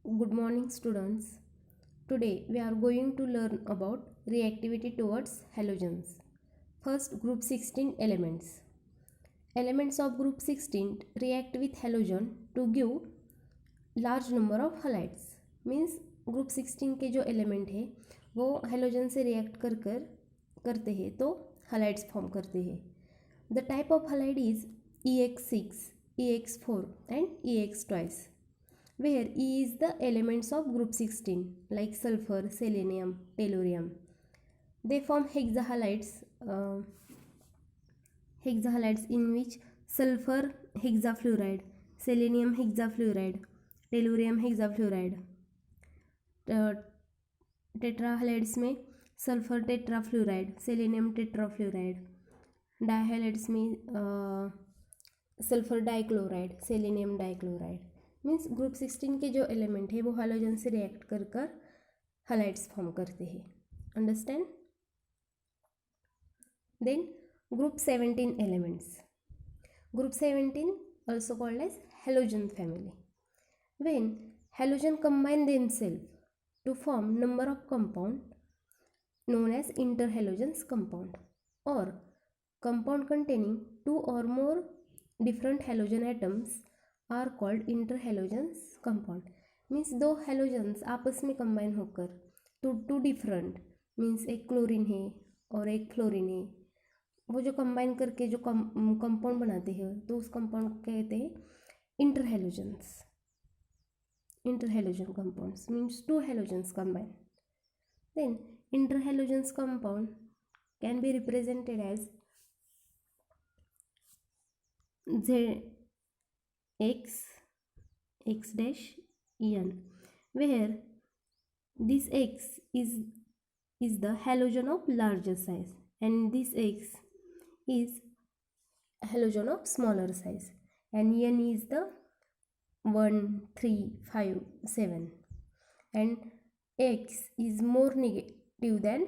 Good morning, students. Today we are going to learn about reactivity towards halogens. First, group 16 elements. Elements of group 16 react with halogen to give large number of halides. Means group 16 के जो element है वो halogen से react करते हैं तो halides form करते हैं. The type of halide is EX6, EX4 and EX twice, where E is the elements of group 16 like sulfur, selenium, tellurium. They form hexahalides in which sulfur hexafluoride, selenium hexafluoride, tellurium hexafluoride. टेट्राहलाइड्स में sulphur tetrafluoride, selenium tetrafluoride. डायहलाइड्स में sulphur dichloride, selenium dichloride. Means group 16 के जो element है वो hydrogen से react कर halides form करते हैं. Understand. Then group 17 elements. Group 17 also called as halogen family. When halogen combine themselves to form number of compound known as interhalogens compound, or compound containing two or more different halogen atoms are called interhalogens compound. Means दो halogens आपस में combine होकर to different, means एक chlorine है और एक fluorine है, वो जो कंबाइन करके जो कंपाउंड बनाते हैं तो उस कंपाउंड को कहते हैं इंटरहेलोजन्स. Interhalogen compounds means two halogens combined. Then interhalogens compound can be represented as X, X dash En, where this X is the halogen of larger size and this X is halogen of smaller size, and En is the 1, 3, 5, 7, and X is more negative than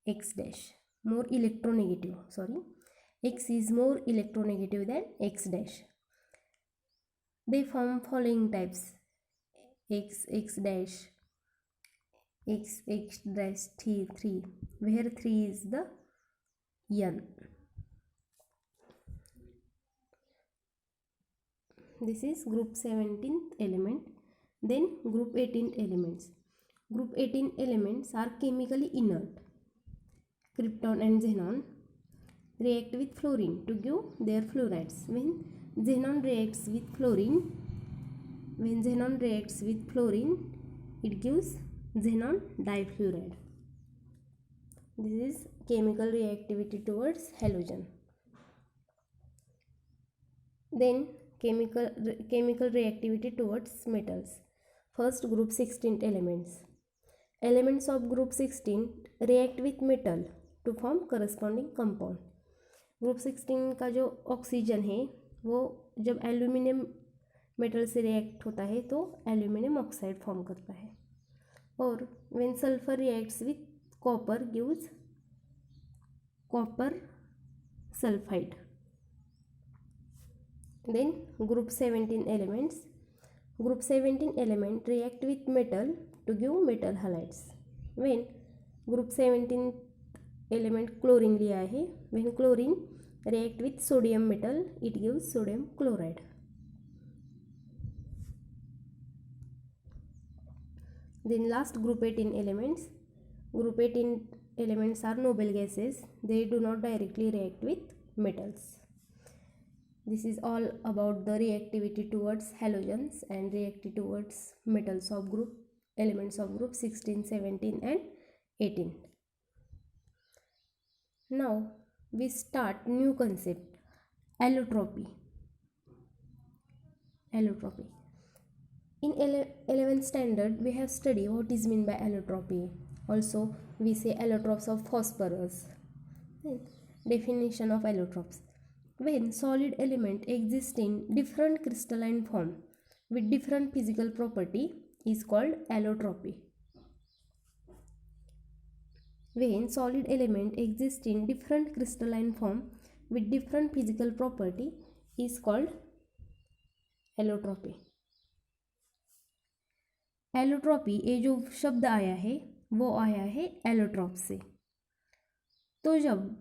X dash, more electronegative, sorry, X is more electronegative than X dash. They form following types: X, X dash, X, X dash 3, where 3 is the En. This is group 17th element. Then group 18 elements. Group 18 elements are chemically inert. Krypton and xenon react with fluorine to give their fluorides. When xenon reacts with fluorine, it gives xenon difluoride. This is chemical reactivity towards halogen. Then chemical reactivity towards metals. First, group 16 elements. Elements of group 16 react with metal to form corresponding compound. Group 16 का जो oxygen है वो जब aluminium metal से react होता है तो aluminium oxide form करता है. और when sulphur reacts with copper gives copper sulphide. Then group 17 elements. Group 17 element react with metal to give metal halides. When group 17 element chlorine लिया है, when chlorine react with sodium metal, it gives sodium chloride. Then last group 18 elements. Group 18 elements are noble gases. They do not directly react with metals. This is all about the reactivity towards halogens and reactivity towards metals of elements of group 16, 17 and 18. Now we start new concept, allotropy. Allotropy. In 11th standard we have studied what is meant by allotropy. Also we say allotropes of phosphorus. Definition of allotropes. When solid element exists in different crystalline form with different physical property is called allotropy. When solid element exists in different crystalline form with different physical property is called allotropy. Allotropy ये जो शब्द आया है वो आया है allotrope से। तो जब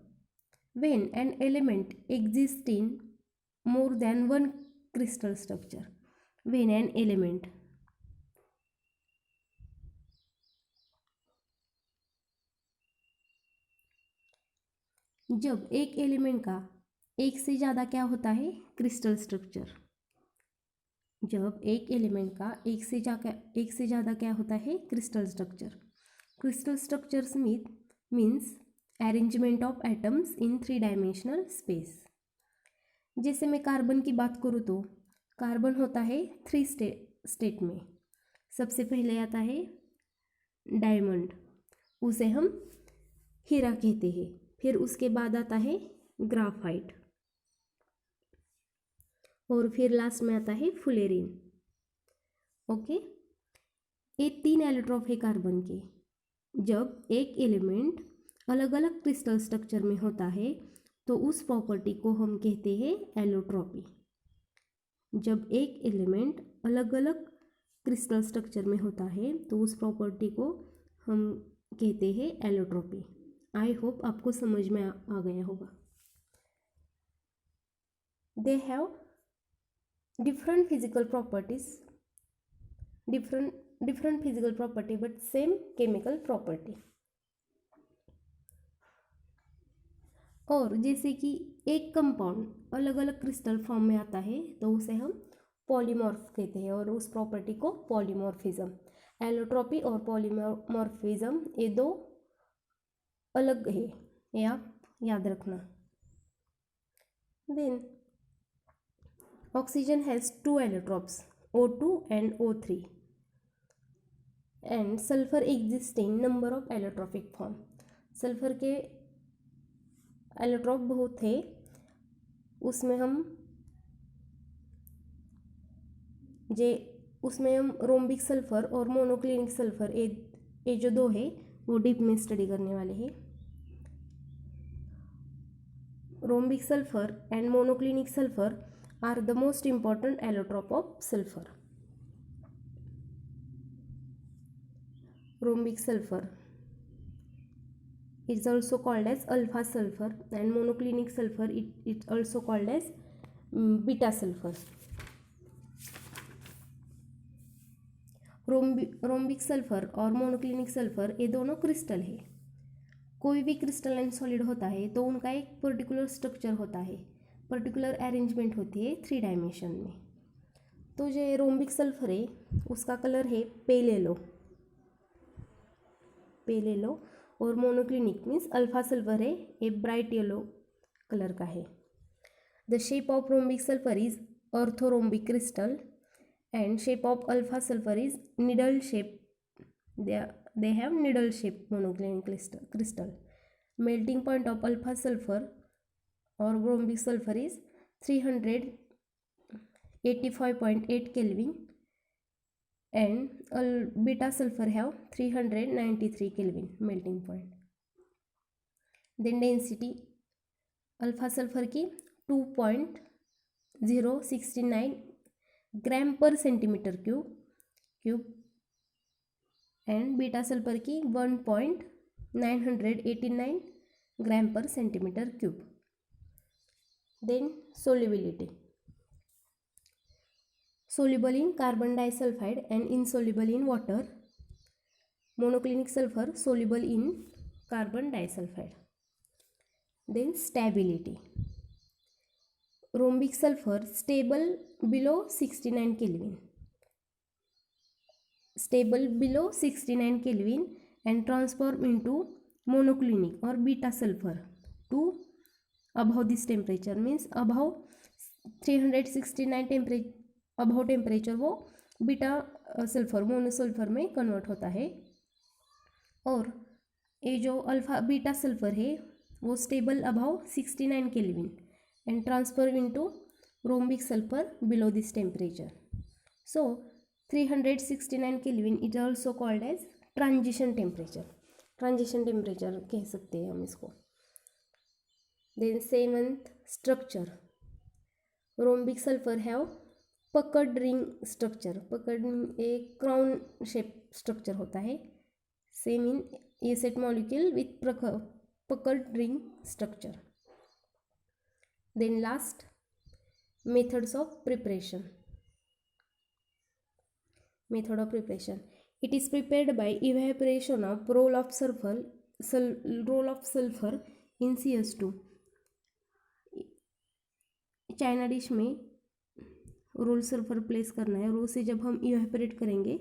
when an element exists in more than one crystal structure, when an element जब एक एलिमेंट का एक से ज़्यादा क्या होता है क्रिस्टल स्ट्रक्चर, जब एक एलिमेंट का एक से ज़्यादा क्या होता है crystal structure. Crystal structures means arrangement of atoms in 3 dimensional space. जैसे मैं कार्बन की बात करूँ तो कार्बन होता है 3 स्टेट में। सबसे पहले आता है डायमंड, उसे हम हीरा कहते हैं। फिर उसके बाद आता है ग्राफाइट और फिर लास्ट में आता है फुलेरिन। ओके, ये 3 एलोट्रॉप है कार्बन के। जब एक एलिमेंट अलग अलग क्रिस्टल स्ट्रक्चर में होता है तो उस प्रॉपर्टी को हम कहते हैं एलोट्रॉपी। जब एक एलिमेंट अलग अलग क्रिस्टल स्ट्रक्चर में होता है तो उस प्रॉपर्टी को हम कहते हैं एलोट्रॉपी। आई होप आपको समझ में आ गया होगा। They have different physical properties, different physical property but same chemical property। और जैसे कि एक कंपाउंड अलग अलग क्रिस्टल फॉर्म में आता है तो उसे हम पॉलीमॉर्फ कहते हैं और उस प्रॉपर्टी को पॉलीमॉर्फिज्म। एलोट्रॉपी और पॉलीमॉर्फिज्म ये दो अलग है, ये आप याद रखना। Then oxygen has 2 allotropes, O2 and O3, and sulfur exists in number of allotropic form। Sulphur के एलोट्रॉप बहुत थे, उसमें हम रोम्बिक सल्फर और मोनोक्लिनिक सल्फर ये जो दो है वो डीप में स्टडी करने वाले हैं। Rhombic sulphur and monoclinic sulphur are the most important allotrope of sulfur। Rhombic sulfur is also called as alpha sulfur and monoclinic sulfur it also called as beta sulfur। Rhombic sulphur और monoclinic sulphur ये दोनों crystal है। कोई भी crystalline solid होता है तो उनका एक पर्टिकुलर स्ट्रक्चर होता है, पर्टिकुलर अरेंजमेंट होती है 3 डायमेंशन में। तो जो रोम्बिक सल्फर है उसका कलर है पेल येलो और मोनोक्लिनिक मीन्स अल्फा सल्फर है ये ब्राइट येलो कलर का है। The shape of rhombic sulphur is orthorhombic crystal and shape of alpha sulphur is needle shape. They have needle shape monoclinic crystal. Melting point of alpha sulphur or rhombic sulfur is 385.8 Kelvin and beta sulfur have 393 Kelvin melting point। then density alpha sulphur की 2.069 ग्राम पर centimetre cube and beta sulphur की 1.989 ग्राम पर centimetre cube. Then solubility, soluble in carbon disulfide and insoluble in water। monoclinic sulfur soluble in carbon disulfide। Then stability, rhombic sulfur stable below 69 Kelvin, stable below 69 Kelvin and transform into monoclinic or beta sulfur to above this temperature means above 369 temperature वो beta sulphur मोनोसल्फर में convert होता है। और ये जो alpha beta sulphur है वो stable above 69 kelvin and transfer into rhombic sulphur below this temperature. So 369 kelvin it also called as transition temperature कह सकते हैं हम इसको। Then seventh structure, rhombic sulfur have puckered ring structure, puckered ring एक crown shape structure होता है, same in S eight molecule with puckered ring structure. Then last, methods of preparation. Method of preparation. It is prepared by evaporation of roll of sulfur in CS2. China dish में role sulphur place करना है और उसे जब हम evaporate करेंगे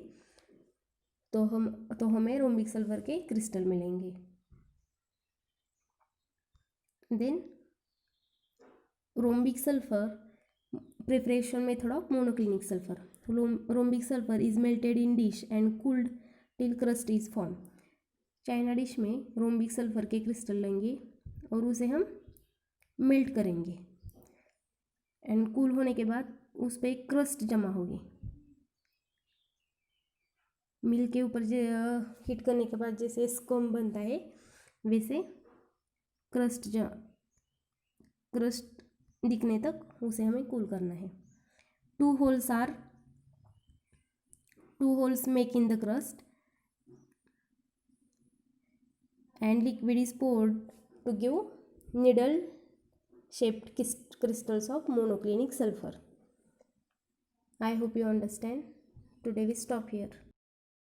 तो हमें रोम्बिक सल्फर के क्रिस्टल मिलेंगे. Then rhombic sulphur preparation method of monoclinic sulfur. Rhombic sulfur is melted in dish and cooled till crust is formed. China dish में रोम्बिक सल्फर के क्रिस्टल लेंगे और उसे हम मेल्ट करेंगे एंड कूल होने के बाद उस पर एक क्रस्ट जमा होगी. मिल के ऊपर हीट करने के बाद जैसे स्कम बनता है वैसे क्रस्ट दिखने तक उसे हमें कूल करना है. Two holes make in the crust and liquid is poured to give needle shaped crystals of monoclinic sulfur. I hope you understand. Today we stop here.